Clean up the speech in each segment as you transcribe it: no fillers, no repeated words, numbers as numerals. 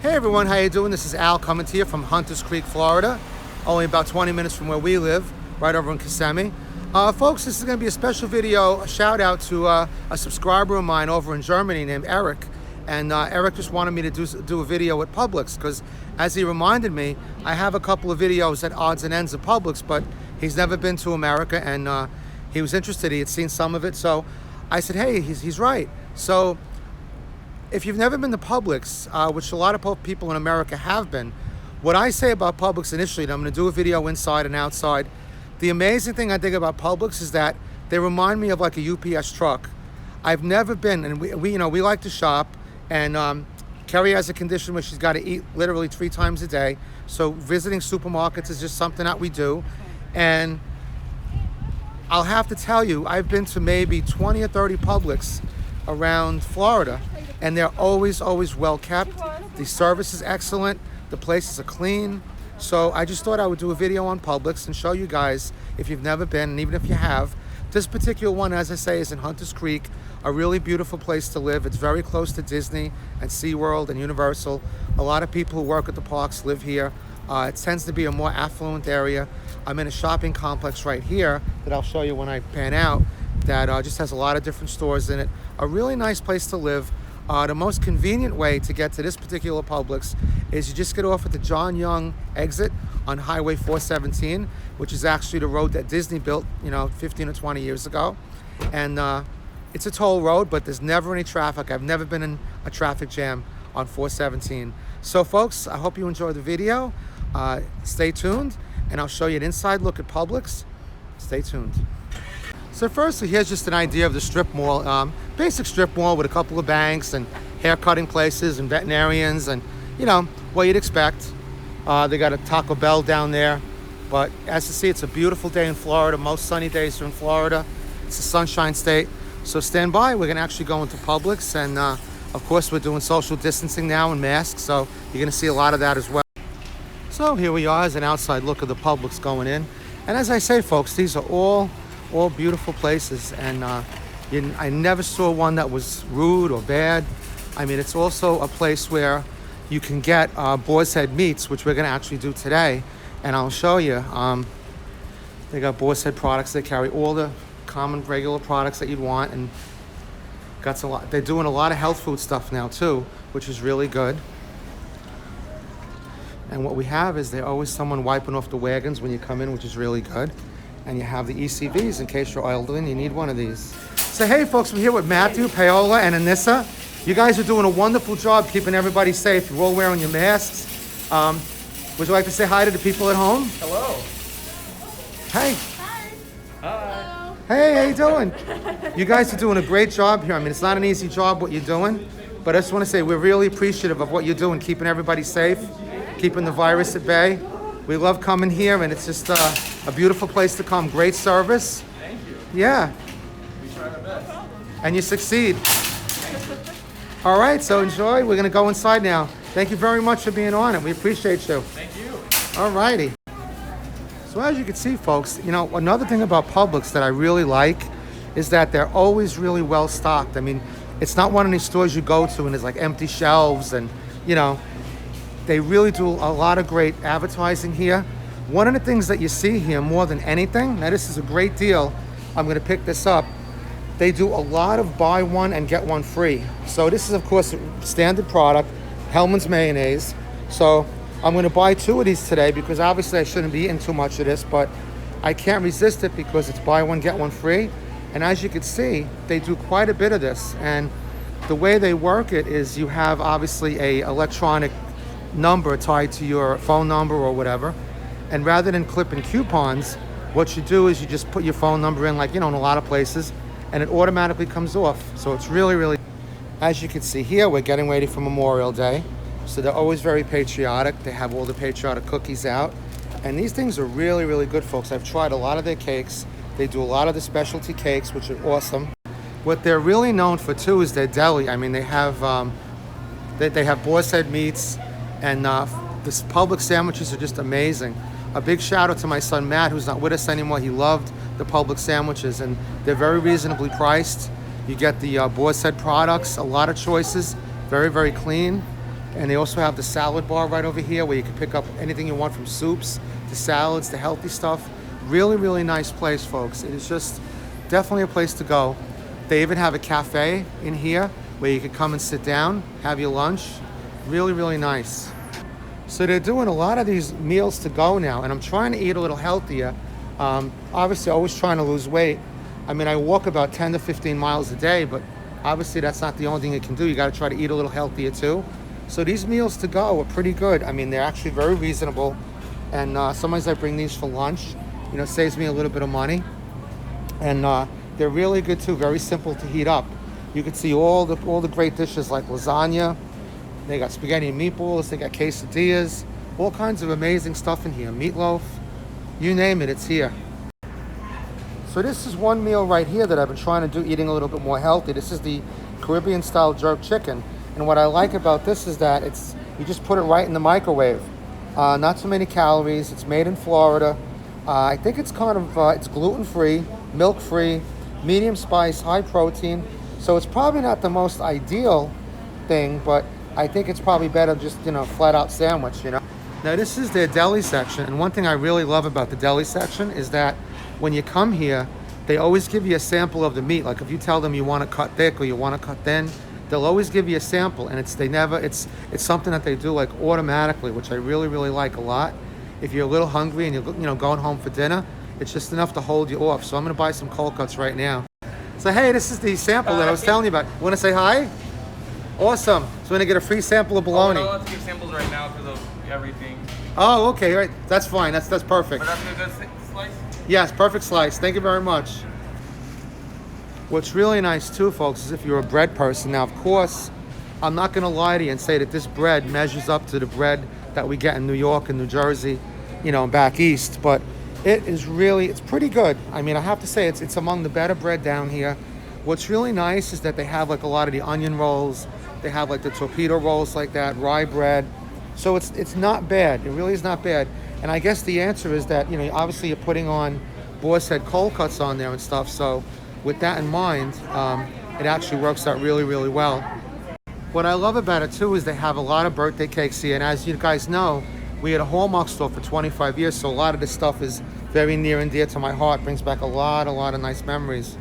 Hey everyone, how you doing? This is Al coming to you from Hunters Creek, Florida. Only about 20 minutes from where we live, right over in Kissimmee. Folks, this is going to be a special video, a shout out to a subscriber of mine over in Germany named Eric. And Eric just wanted me to do a video at Publix because, as he reminded me, I have a couple of videos at odds and ends of Publix, but he's never been to America, and he was interested. He had seen some of it, so I said, hey, he's right. So if you've never been to Publix, which a lot of people in America have been, what I say about Publix initially, and I'm going to do a video inside and outside, the amazing thing I think about Publix is that they remind me of like a UPS truck. I've never been, and we like to shop, and Kerry has a condition where she's got to eat literally 3 times a day, so visiting supermarkets is just something that we do. And I'll have to tell you, I've been to maybe 20 or 30 Publix around Florida, and they're always well kept. The service is excellent. The places are clean. So I just thought I would do a video on Publix and show you guys, if you've never been, and even if you have, this particular one, as I say, is in Hunters Creek, a really beautiful place to live. It's very close to Disney and SeaWorld and Universal. A lot of people who work at the parks live here. It tends to be a more affluent area. I'm in a shopping complex right here that I'll show you when I pan out that just has a lot of different stores in it. A really nice place to live. The most convenient way to get to this particular Publix is you just get off at the John Young exit on Highway 417, which is actually the road that Disney built, 15 or 20 years ago. And it's a toll road, but there's never any traffic. I've never been in a traffic jam on 417. So folks, I hope you enjoy the video. Stay tuned, and I'll show you an inside look at Publix. Stay tuned. So firstly, here's just an idea of the strip mall, basic strip mall with a couple of banks and hair cutting places and veterinarians and, what you'd expect. They got a Taco Bell down there, but as you see, it's a beautiful day in Florida. Most sunny days are in Florida. It's a sunshine state. So stand by, we're gonna actually go into Publix, and of course we're doing social distancing now and masks, so you're gonna see a lot of that as well. So here we are as an outside look of the Publix going in. And as I say, folks, these are all beautiful places, and I never saw one that was rude or bad. I mean, it's also a place where you can get boar's head meats, which we're going to actually do today, and I'll show you. They got boar's head products. They carry all the common regular products that you'd want, and got a lot. They're doing a lot of health food stuff now too, which is really good. And what we have is there's always someone wiping off the wagons when you come in, which is really good. And you have the ECVs in case you're oiled in. You need one of these. So hey folks, we're here with Matthew, Paola, and Anissa. You guys are doing a wonderful job keeping everybody safe. You're all wearing your masks. Would you like to say hi to the people at home? Hello. Hey. Hi. Hi. Hey, how you doing? You guys are doing a great job here. I mean, it's not an easy job what you're doing, but I just want to say we're really appreciative of what you're doing, keeping everybody safe, keeping the virus at bay. We love coming here, and it's just a beautiful place to come. Great service. Thank you. Yeah. We try our best. And you succeed. All right, so enjoy. We're going to go inside now. Thank you very much for being on it. We appreciate you. Thank you. All righty. So as you can see, folks, another thing about Publix that I really like is that they're always really well stocked. I mean, it's not one of these stores you go to and there's like empty shelves and, they really do a lot of great advertising here. One of the things that you see here more than anything, now this is a great deal, I'm going to pick this up. They do a lot of buy one and get one free. So this is of course a standard product, Hellmann's mayonnaise. So I'm going to buy 2 of these today because obviously I shouldn't be eating too much of this, but I can't resist it because it's buy one, get one free. And as you can see, they do quite a bit of this. And the way they work it is you have obviously a electronic number tied to your phone number or whatever, and rather than clipping coupons, what you do is you just put your phone number in, like in a lot of places, and it automatically comes off. So it's really, as you can see here, we're getting ready for Memorial Day, so they're always very patriotic. They have all the patriotic cookies out, and these things are really good, folks. I've tried a lot of their cakes. They do a lot of the specialty cakes, which are awesome. What they're really known for too is their deli. I mean, they have boar's head meats. And this Publix sandwiches are just amazing. A big shout out to my son Matt, who's not with us anymore. He loved the Publix sandwiches, and they're very reasonably priced. You get the boar's head products, a lot of choices, very clean. And they also have the salad bar right over here where you can pick up anything you want, from soups to salads to healthy stuff. Really, really nice place, folks. It is just definitely a place to go. They even have a cafe in here where you can come and sit down, have your lunch. Really, really nice. So they're doing a lot of these meals to go now, and I'm trying to eat a little healthier. Obviously, always trying to lose weight. I mean, I walk about 10 to 15 miles a day, but obviously that's not the only thing you can do. You got to try to eat a little healthier too. So these meals to go are pretty good. I mean, they're actually very reasonable, and sometimes I bring these for lunch. You know, saves me a little bit of money, and they're really good too. Very simple to heat up. You can see all the great dishes like lasagna. They got spaghetti and meatballs. They got quesadillas. All kinds of amazing stuff in here. Meatloaf, you name it, it's here. So this is one meal right here that I've been trying to do, eating a little bit more healthy. This is the Caribbean style jerk chicken. And what I like about this is that you just put it right in the microwave. Not so many calories. It's made in Florida. I think it's it's gluten-free, milk-free, medium spice, high protein. So it's probably not the most ideal thing, but I think it's probably better just, flat out sandwich, Now this is their deli section, and one thing I really love about the deli section is that when you come here, they always give you a sample of the meat. Like if you tell them you want to cut thick or you want to cut thin, they'll always give you a sample, and it's something that they do like automatically, which I really, really like a lot. If you're a little hungry and you're going home for dinner, it's just enough to hold you off. So I'm gonna buy some cold cuts right now. So hey, this is the sample that I was telling you about. Want to say hi? Awesome. So we're gonna get a free sample of bologna. Oh, we're not allowed to give samples right now because of everything. Oh, okay, right. That's fine. That's perfect. But that's a good slice? Yes, perfect slice. Thank you very much. What's really nice too, folks, is if you're a bread person. Now, of course, I'm not gonna lie to you and say that this bread measures up to the bread that we get in New York and New Jersey, and back east, but it's pretty good. I mean, I have to say it's among the better bread down here. What's really nice is that they have like a lot of the onion rolls. They have like the torpedo rolls like that, rye bread. So it's not bad. It really is not bad. And I guess the answer is that, obviously you're putting on boar's head cold cuts on there and stuff. So with that in mind, it actually works out really, really well. What I love about it too is they have a lot of birthday cakes here. And as you guys know, we had a Hallmark store for 25 years. So a lot of this stuff is very near and dear to my heart. Brings back a lot of nice memories.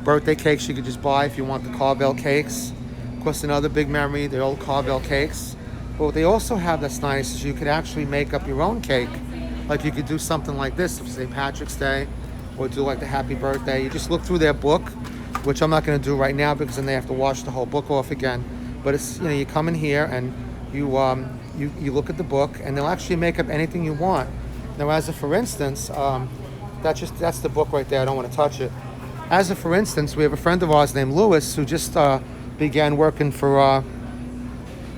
Birthday cakes you could just buy if you want the Carvel cakes. Of course, another big memory, the old Carvel cakes. But what they also have that's nice is you could actually make up your own cake. Like you could do something like this for St. Patrick's Day, or do like the happy birthday. You just look through their book, which I'm not going to do right now because then they have to wash the whole book off again. But it's, you come in here and you look at the book, and they'll actually make up anything you want. Now, as a for instance, that's the book right there. I don't want to touch it. As a for instance, we have a friend of ours named Lewis who just began working for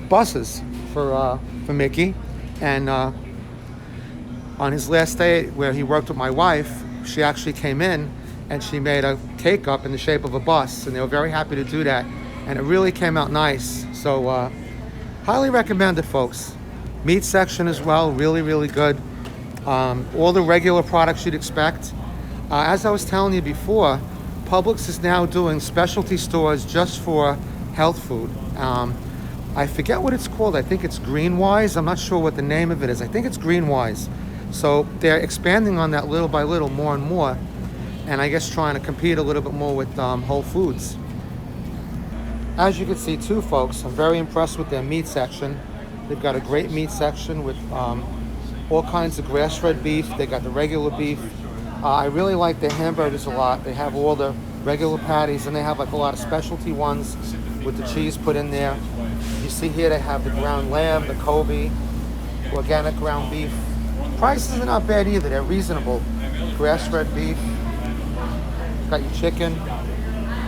buses for Mickey, and on his last day where he worked with my wife, she actually came in and she made a cake up in the shape of a bus, and they were very happy to do that, and it really came out nice. So highly recommend it, folks. Meat section as well, really, really good. All the regular products you'd expect. As I was telling you before, Publix is now doing specialty stores just for health food. I forget what it's called. I think it's Greenwise. I'm not sure what the name of it is. I think it's Greenwise. So they're expanding on that little by little, more and more, and I guess trying to compete a little bit more with Whole Foods. As you can see too, folks, I'm very impressed with their meat section. They've got a great meat section with all kinds of grass-fed beef. They got the regular beef. I really like their hamburgers a lot. They have all the regular patties, and they have like a lot of specialty ones with the cheese put in there. You see here they have the ground lamb, the Kobe, organic ground beef. Prices are not bad either. They're reasonable. Grass-fed beef. Got your chicken.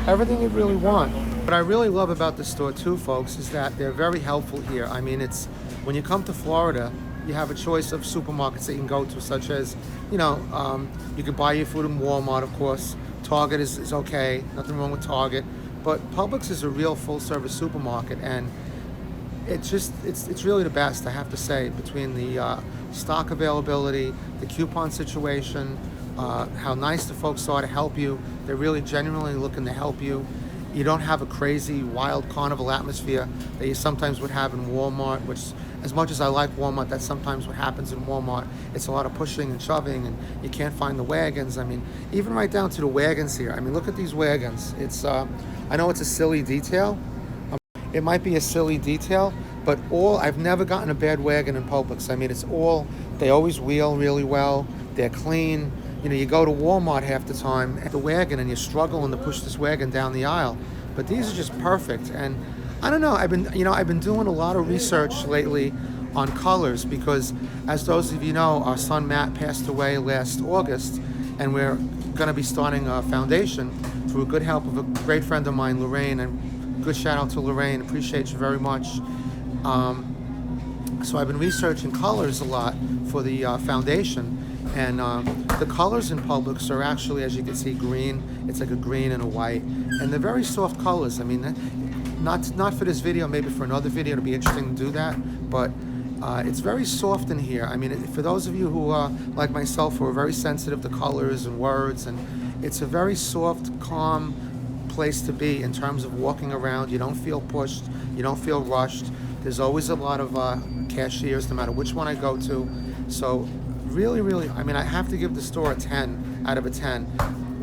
Everything you really want. What I really love about the store too, folks, is that they're very helpful here. I mean, it's when you come to Florida, you have a choice of supermarkets that you can go to, such as, you can buy your food in Walmart, of course. Target is okay, nothing wrong with Target. But Publix is a real full-service supermarket, and it's really the best, I have to say, between the stock availability, the coupon situation, how nice the folks are to help you. They're really genuinely looking to help you. You don't have a crazy, wild carnival atmosphere that you sometimes would have in Walmart, which, as much as I like Walmart, that's sometimes what happens in Walmart. It's a lot of pushing and shoving, and you can't find the wagons. I mean, even right down to the wagons here. I mean, look at these wagons. It's, I know it's a silly detail. It might be a silly detail, but I've never gotten a bad wagon in Publix. I mean, they always wheel really well. They're clean. You know, you go to Walmart half the time at the wagon and you're struggling to push this wagon down the aisle. But these are just perfect. And I don't know, I've been doing a lot of research lately on colors because, as those of you know, our son Matt passed away last August, and we're going to be starting a foundation through good help of a great friend of mine, Lorraine, and good shout out to Lorraine, appreciate you very much. So I've been researching colors a lot for the foundation, and the colors in Publix are actually, as you can see, green. It's like a green and a white, and they're very soft colors. I mean, not for this video, maybe for another video it'll be interesting to do that, but it's very soft in here. I mean, for those of you who are like myself, who are very sensitive to colors and words, and it's a very soft, calm place to be in terms of walking around. You don't feel pushed, you don't feel rushed. There's always a lot of cashiers, no matter which one I go to. So really, I mean, I have to give the store a 10 out of a 10.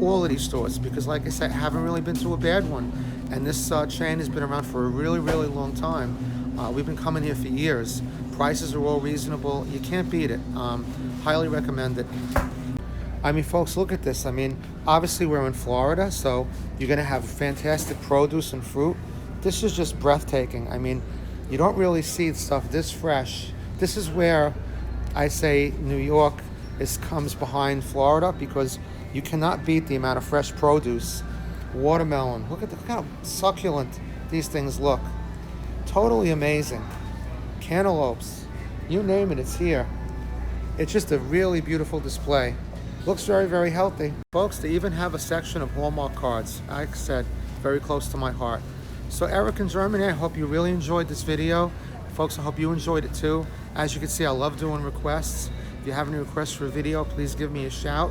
All of these stores, because like I said, I haven't really been to a bad one. And this chain has been around for a really long time. We've been coming here for years. Prices are all reasonable. You can't beat it. Highly recommend it. I mean, folks, look at this. I mean, obviously we're in Florida, so you're gonna have fantastic produce and fruit. This is just breathtaking. I mean, you don't really see stuff this fresh. This is where I say New York comes behind Florida, because you cannot beat the amount of fresh produce. Watermelon, look how succulent these things look. Totally amazing. Cantaloupes, you name it, it's here. It's just a really beautiful display. Looks very healthy. Folks, they even have a section of Hallmark cards. Like I said, very close to my heart. So Eric in Germany, I hope you really enjoyed this video. Folks, I hope you enjoyed it too. As you can see, I love doing requests. If you have any requests for a video, please give me a shout.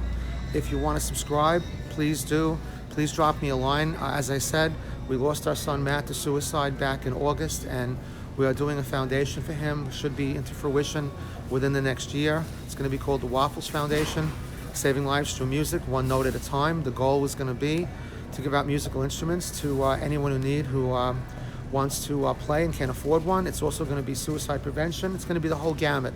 If you want to subscribe, please do. Please drop me a line. As I said, we lost our son Matt to suicide back in August, and we are doing a foundation for him. Should be into fruition within the next year. It's going to be called the Waffles Foundation, saving lives through music, one note at a time. The goal is going to be to give out musical instruments to anyone who wants to play and can't afford one. It's also going to be suicide prevention. It's going to be the whole gamut.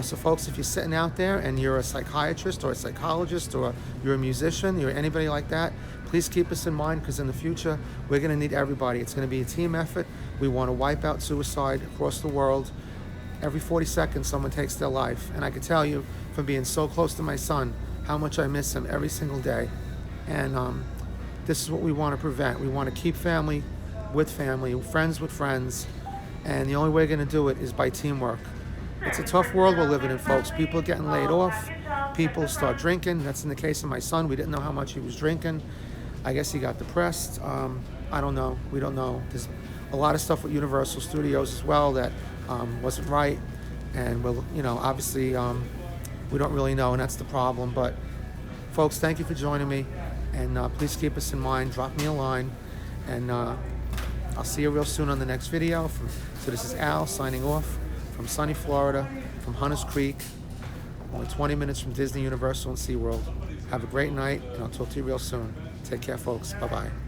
So folks, if you're sitting out there and you're a psychiatrist or a psychologist, or you're a musician, you're anybody like that, please keep us in mind, because in the future we're going to need everybody. It's going to be a team effort. We want to wipe out suicide across the world. Every 40 seconds someone takes their life, and I can tell you from being so close to my son how much I miss him every single day. And this is what we want to prevent. We want to keep family with family, friends with friends, and the only way we're going to do it is by teamwork. It's a tough world we're living in, folks. People are getting laid off. People start drinking. That's in the case of my son. We didn't know how much he was drinking. I guess he got depressed. I don't know. We don't know. There's a lot of stuff with Universal Studios as well that wasn't right. And, obviously, we don't really know, and that's the problem. But, folks, thank you for joining me. And please keep us in mind. Drop me a line. And I'll see you real soon on the next video. So this is Al signing off from sunny Florida, from Hunters Creek, only 20 minutes from Disney, Universal, and SeaWorld. Have a great night, and I'll talk to you real soon. Take care, folks. Bye-bye.